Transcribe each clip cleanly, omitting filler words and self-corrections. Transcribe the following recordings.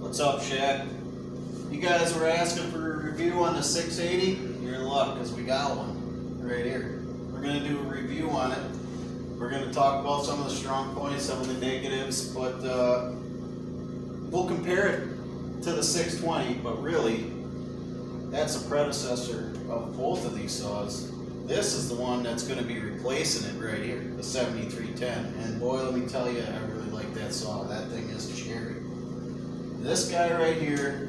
What's up, Shaq? You guys were asking for a review on the 680. You're in luck because we got one right here. We're going to do a review on it. We're going to talk about some of the strong points, some of the negatives, but we'll compare it to the 620, but really that's a predecessor of both of these saws. This is the one that's going to be replacing it right here, the 7310. And boy, let me tell you, I really like that saw. That thing is cherry. This guy right here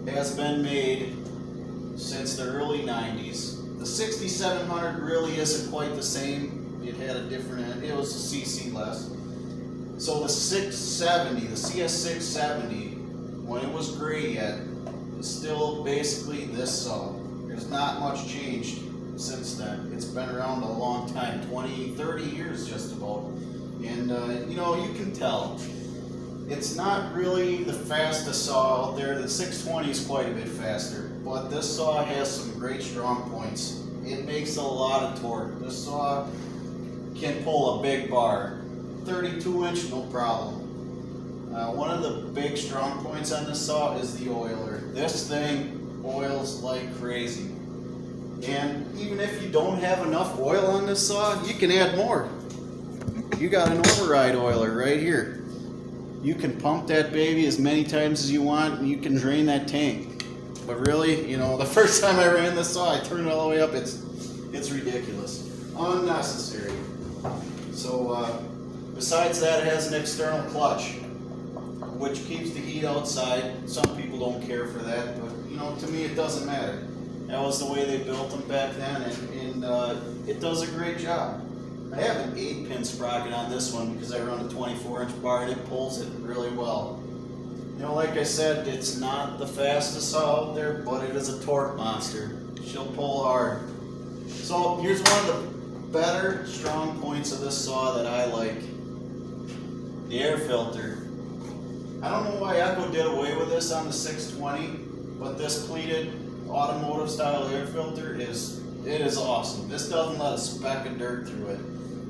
has been made since the early 90s. The 6700 really isn't quite the same. It had a different end. It was a cc less. So the 670, the CS670, when it was gray yet, is still basically this saw. There's not much changed since then. It's been around a long time, 20, 30 years just about. And you know, you can tell. It's not really the fastest saw out there. The 620 is quite a bit faster, but this saw has some great strong points. It makes a lot of torque. This saw can pull a big bar. 32-inch, no problem. One of the big strong points on this saw is the oiler. This thing oils like crazy. And even if you don't have enough oil on this saw, you can add more. You got an override oiler right here. You can pump that baby as many times as you want, and you can drain that tank. But really, you know, the first time I ran this saw, I turned it all the way up. It's ridiculous, unnecessary. So besides that, it has an external clutch, which keeps the heat outside. Some people don't care for that, but you know, to me, it doesn't matter. That was the way they built them back then, and it does a great job. I have an 8-pin sprocket on this one because I run a 24-inch bar and it pulls it really well. You know, like I said, it's not the fastest saw out there, but it is a torque monster. She'll pull hard. So here's one of the better strong points of this saw that I like. The air filter. I don't know why Echo did away with this on the 620, but this pleated automotive style air filter is awesome. This doesn't let a speck of dirt through it.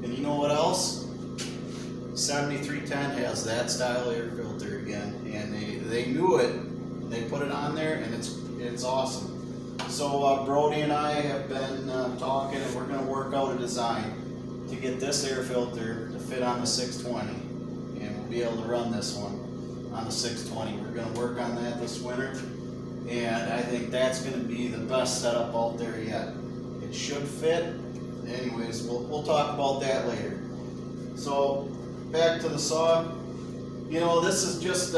And you know what else? 7310 has that style air filter again, and they knew it. They put it on there, and it's awesome. So Brody and I have been talking, and we're going to work out a design to get this air filter to fit on the 620, and we'll be able to run this one on the 620. We're going to work on that this winter, and I think that's going to be the best setup out there yet. It should fit. Anyways, we'll talk about that later. So back to the saw. You know, this is just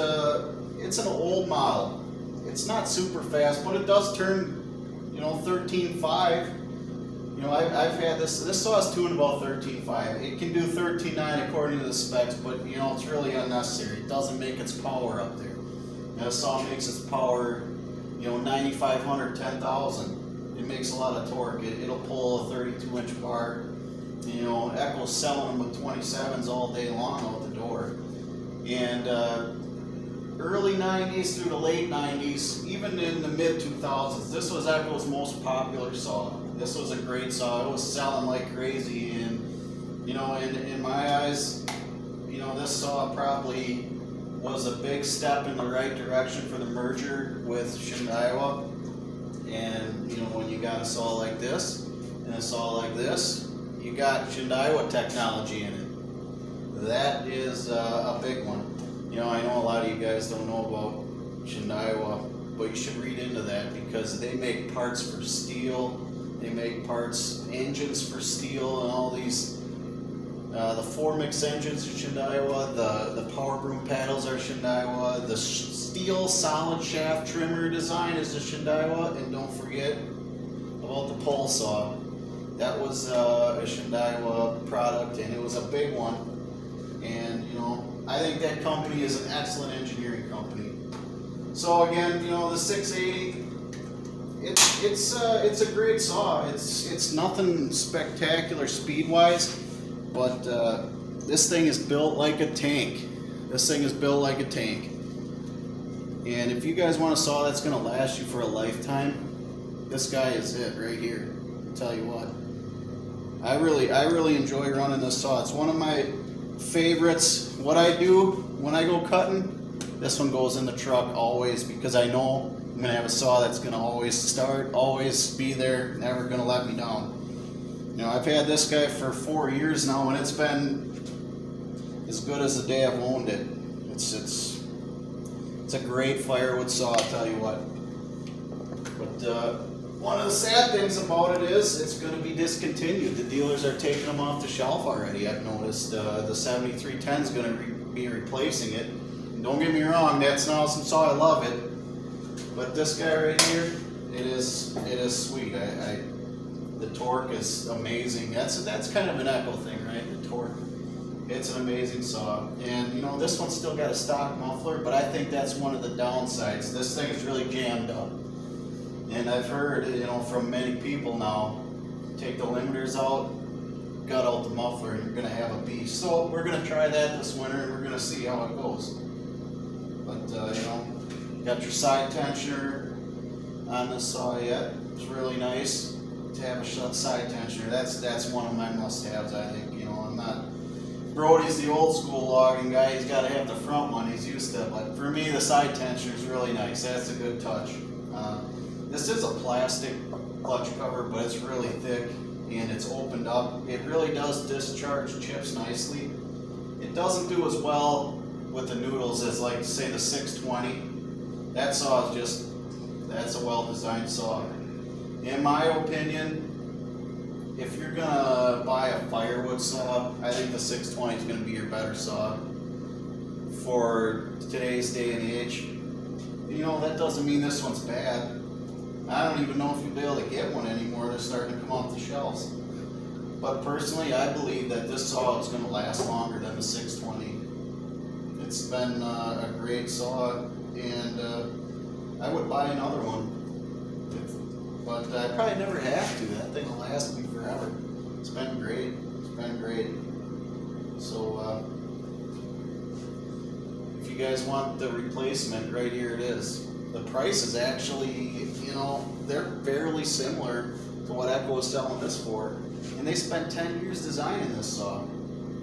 it's an old model. It's not super fast, but it does turn, you know, 13.5. You know, I've had this saw is tuned about 13.5. It can do 13.9 according to the specs, but you know, it's really unnecessary. It doesn't make its power up there. Now, the saw makes its power, you know, 9,500, 10,000. It makes a lot of torque. It'll pull a 32-inch bar. You know, Echo's selling them with 27s all day long out the door. And early 90s through the late 90s, even in the mid 2000s, this was Echo's most popular saw. This was a great saw. It was selling like crazy. And, you know, in my eyes, you know, this saw probably was a big step in the right direction for the merger with Shindaiwa. And you know, when you got a saw like this and a saw like this, you got Shindaiwa technology in it. That is a big one. You know, I know a lot of you guys don't know about Shindaiwa, but you should read into that because they make parts for steel. They make parts, engines for steel, and all these. The 4-mix engines are Shindaiwa. The power broom paddles are Shindaiwa. The steel solid shaft trimmer design is the Shindaiwa, and don't forget about the pole saw. That was a Shindaiwa product, and it was a big one. And you know, I think that company is an excellent engineering company. So again, you know, the 680, it's a great saw. It's nothing spectacular speed-wise, but this thing is built like a tank. This thing is built like a tank. And if you guys want a saw that's going to last you for a lifetime, this guy is it right here. I'll tell you what. I really enjoy running this saw. It's one of my favorites. What I do when I go cutting This one goes in the truck always because I know I'm gonna have a saw that's gonna always start, always be there, never gonna let me down. You know, I've had this guy for 4 years now, and it's been as good as the day I've owned it. It's a great firewood saw, I'll tell you what. But one of the sad things about it is it's going to be discontinued. The dealers are taking them off the shelf already. I've noticed the 7310 is going to be replacing it. And don't get me wrong, that's an awesome saw. I love it. But this guy right here, it is sweet. The torque is amazing. That's kind of an Echo thing, right? The torque. It's an amazing saw. And you know, this one's still got a stock muffler, but I think that's one of the downsides. This thing is really jammed up. And I've heard, you know, from many people now, take the limiters out, gut out the muffler, and you're gonna have a beast. So we're gonna try that this winter, and we're gonna see how it goes. But you know, got your side tensioner on this saw yet. It's really nice to have a side tensioner. That's one of my must-haves, I think. You know, I'm not. Brody's the old school logging guy. He's got to have the front one. He's used to it. But for me, the side tensioner is really nice. That's a good touch. This is a plastic clutch cover, but it's really thick and it's opened up. It really does discharge chips nicely. It doesn't do as well with the noodles as, like, say, the 620. That saw is that's a well-designed saw. In my opinion, if you're gonna buy a firewood saw, I think the 620 is gonna be your better saw for today's day and age. You know, that doesn't mean this one's bad. I don't even know if you'll be able to get one anymore. They're starting to come off the shelves. But personally, I believe that this saw is gonna last longer than the 620. It's been a great saw, and I would buy another one. But I probably never have to. That thing will last me forever. It's been great. It's been great. So, if you guys want the replacement, right here it is. The price is actually, you know, they're fairly similar to what Echo was selling this for. And they spent 10 years designing this saw.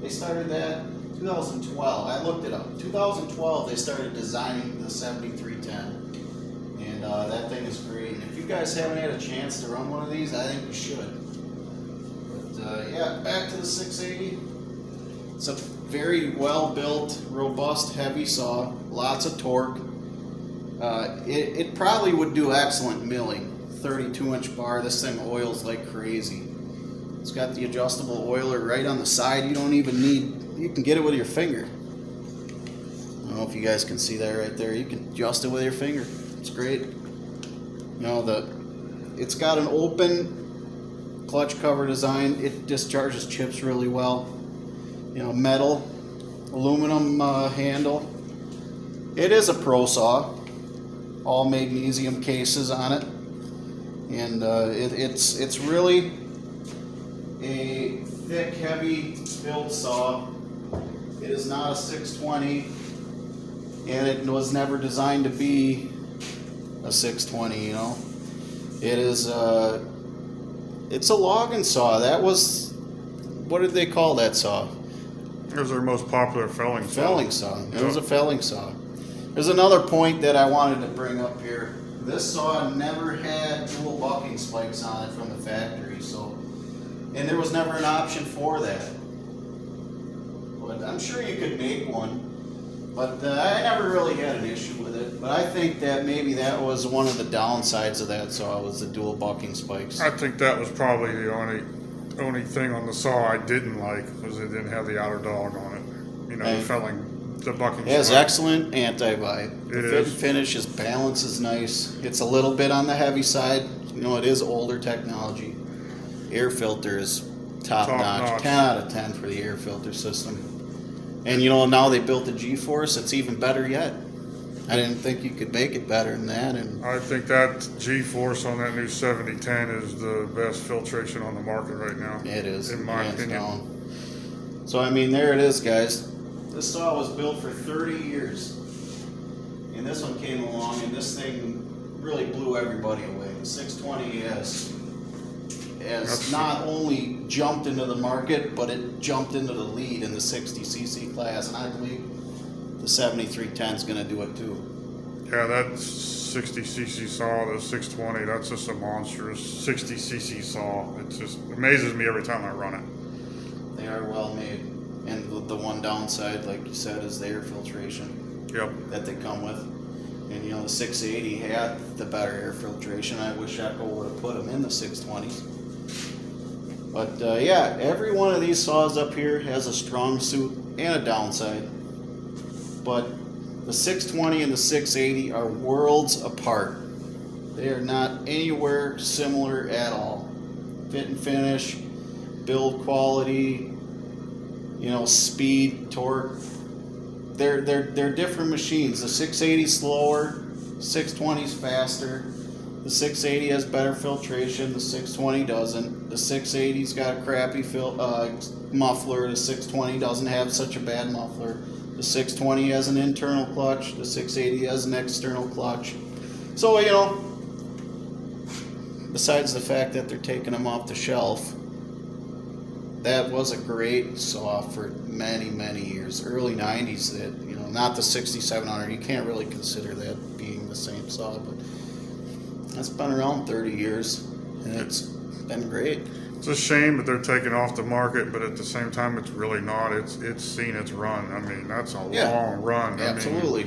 They started that 2012. I looked it up. 2012, they started designing the 7310. And that thing is great. And if you guys haven't had a chance to run one of these, I think you should. But yeah, back to the 680. It's a very well built, robust, heavy saw. Lots of torque. It probably would do excellent milling. 32-inch bar. This thing oils like crazy. It's got the adjustable oiler right on the side. You don't even need. You can get it with your finger. I don't know if you guys can see that right there. You can adjust it with your finger. It's great. You know, it's got an open clutch cover design. It discharges chips really well. You know, metal, aluminum handle. It is a pro saw. All magnesium cases on it, and it's really a thick, heavy build saw. It is not a 620, and it was never designed to be a 620, you know. It is it's a logging saw. That was, what did they call that saw? It was their most popular felling saw. Felling saw. It was a felling saw. There's another point that I wanted to bring up here. This saw never had dual bucking spikes on it from the factory, so, and there was never an option for that. But I'm sure you could make one. But I never really had an issue with it. But I think that maybe that was one of the downsides of that saw, was the dual bucking spikes. I think that was probably the only thing on the saw I didn't like, was it didn't have the outer dog on it. You know, the felling, the bucking. It has excellent anti-vibe. The It fit is. and finish, its balance is nice. It's a little bit on the heavy side. You know, it is older technology. Air filter is top notch. 10 out of 10 for the air filter system. And you know, now they built the G-Force, it's even better yet. I didn't think you could make it better than that. And I think that G-Force on that new 7010 is the best filtration on the market right now. it is, in my hands opinion. down. So I mean, there it is, guys. This saw was built for 30 years. And this one came along, and this thing really blew everybody away. The 620 has not only jumped into the market, but it jumped into the lead in the 60cc class. And I believe the 7310 is going to do it too. Yeah, that 60cc saw, the 620, that's just a monstrous 60cc saw. It just amazes me every time I run it. They are well made. And the one downside, like you said, is the air filtration. Yep. That they come with. And the 680 had the better air filtration. I wish Echo would have put them in the 620s. But yeah, every one of these saws up here has a strong suit and a downside. But the 620 and the 680 are worlds apart. They are not anywhere similar at all. Fit and finish, build quality, speed, torque. They're different machines. The 680 is slower, 620 is faster. The 680 has better filtration. The 620 doesn't. The 680's got a crappy muffler. The 620 doesn't have such a bad muffler. The 620 has an internal clutch. The 680 has an external clutch. So besides the fact that they're taking them off the shelf, that was a great saw for many, many years. Early 90s, that not the 6700. You can't really consider that being the same saw, but it's been around 30 years, and it's been great. It's a shame that they're taking off the market, but at the same time, it's really not. It's seen its run. I mean, that's a long run. Absolutely.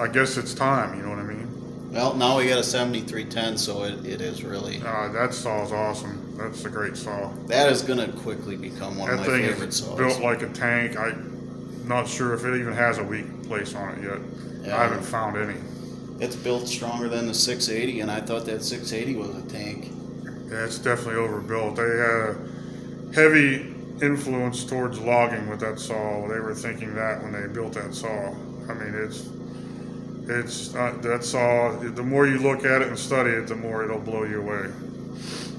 I guess it's time. You know what I mean? Well, now we got a 7310, so it is really. That saw is awesome. That's a great saw. That is going to quickly become one of my favorite saws. That thing is built like a tank. I'm not sure if it even has a weak place on it yet. Yeah. I haven't found any. It's built stronger than the 680, and I thought that 680 was a tank. Yeah, it's definitely overbuilt. They had a heavy influence towards logging with that saw. They were thinking that when they built that saw. I mean, it's that saw. The more you look at it and study it, the more it'll blow you away.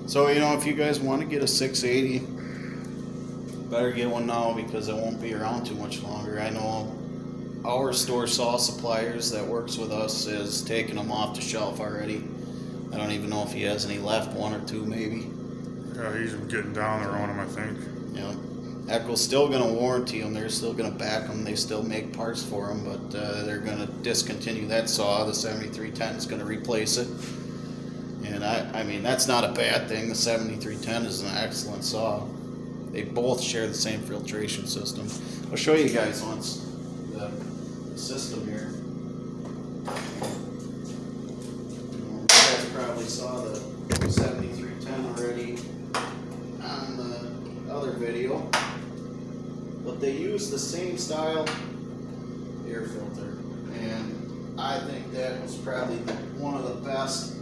So if you guys want to get a 680, better get one now because it won't be around too much longer. I know our store saw suppliers that works with us is taking them off the shelf already. I don't even know if he has any left, one or two maybe. Yeah, he's getting down there on them, I think. Yeah. Echo's still going to warranty them. They're still going to back them. They still make parts for them, but they're going to discontinue that saw. The 7310 is going to replace it. And I mean, that's not a bad thing. The 7310 is an excellent saw. They both share the same filtration system. I'll show you guys once the system here. You guys probably saw the 7310 already on the other video. But they use the same style air filter. And I think that was probably one of the best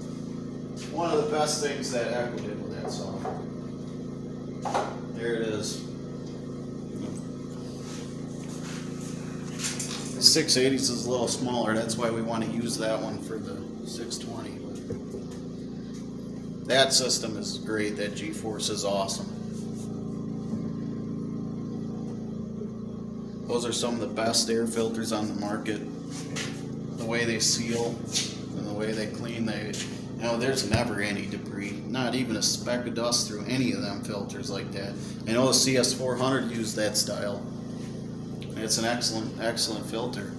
things that Echo did with that saw. There it is. The 680s is a little smaller. That's why we want to use that one for the 620. But that system is great. That G-Force is awesome. Those are some of the best air filters on the market. The way they seal and the way they clean, there's never any debris, not even a speck of dust through any of them filters like that. I know the CS400 used that style. It's an excellent filter.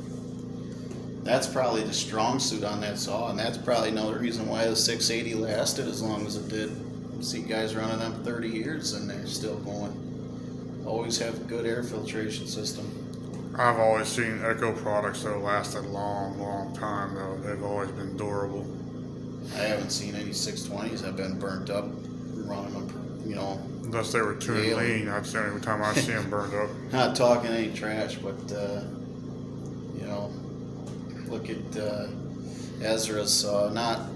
That's probably the strong suit on that saw, and that's probably another reason why the 680 lasted as long as it did. You see guys running them 30 years and they're still going. Always have a good air filtration system. I've always seen Echo products that last a long time though. They've always been durable. I haven't seen any 620s that have been burnt up running them, Unless they were too lean, that's the only time I see them burned up. Not talking any trash, but look at Ezra's saw. Not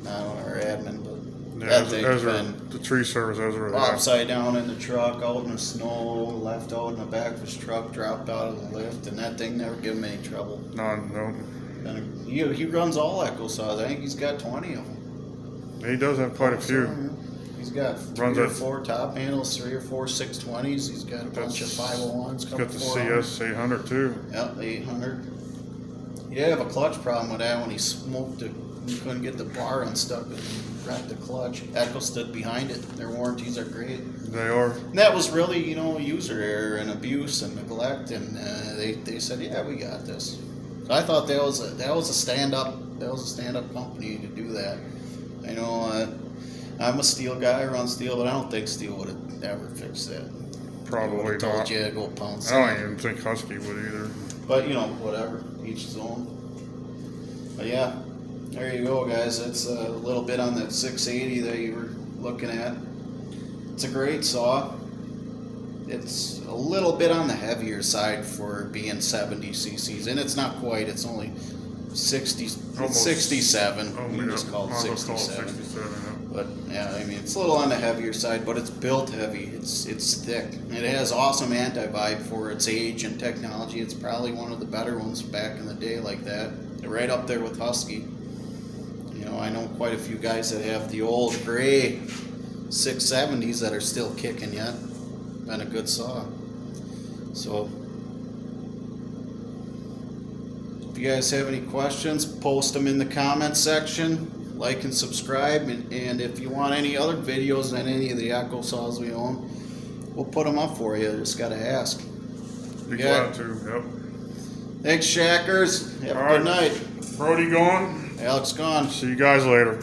our admin, but yeah, that thing's Ezra, been the tree service Ezra. Upside down in the truck, out in the snow, left out in the back of his truck, dropped out of the lift, and that thing never gave him any trouble. No. And he runs all Echo saws. I think he's got 20 of them. He does have quite a few. He's got 3 or 4 top handles, 3 or 4 620s. He's got a bunch of 501s. He's got the CS 800 too. Yep, the 800. He did have a clutch problem with that when he smoked the We couldn't get the bar unstuck and wrecked the clutch. Echo stood behind it. Their warranties are great. They are. And that was really, user error and abuse and neglect, and they said, yeah, we got this. So I thought that was a stand-up company to do that. I'm a steel guy, I run steel, but I don't think steel would have ever fixed that. Probably told not. you to go pound I sand. don't even think Husky would either. But whatever, each his own. But yeah, there you go, guys. That's a little bit on that 680 that you were looking at. It's a great saw. It's a little bit on the heavier side for being 70 cc's, and it's not quite. It's only 60, Almost 67. Oh, We yeah. just call it I'll just 67. Call it 67, yeah. But yeah, it's a little on the heavier side, but it's built heavy. It's thick. It has awesome anti-vibe for its age and technology. It's probably one of the better ones back in the day like that. They're right up there with Husky. I know quite a few guys that have the old gray 670s that are still kicking yet. Been a good saw. So if you guys have any questions, post them in the comments section. Like and subscribe, and if you want any other videos on any of the Echo saws we own, we'll put them up for you. Just gotta ask. Be glad to, yep. Thanks, Shackers. Have a good night. Brody gone. Alex gone. See you guys later.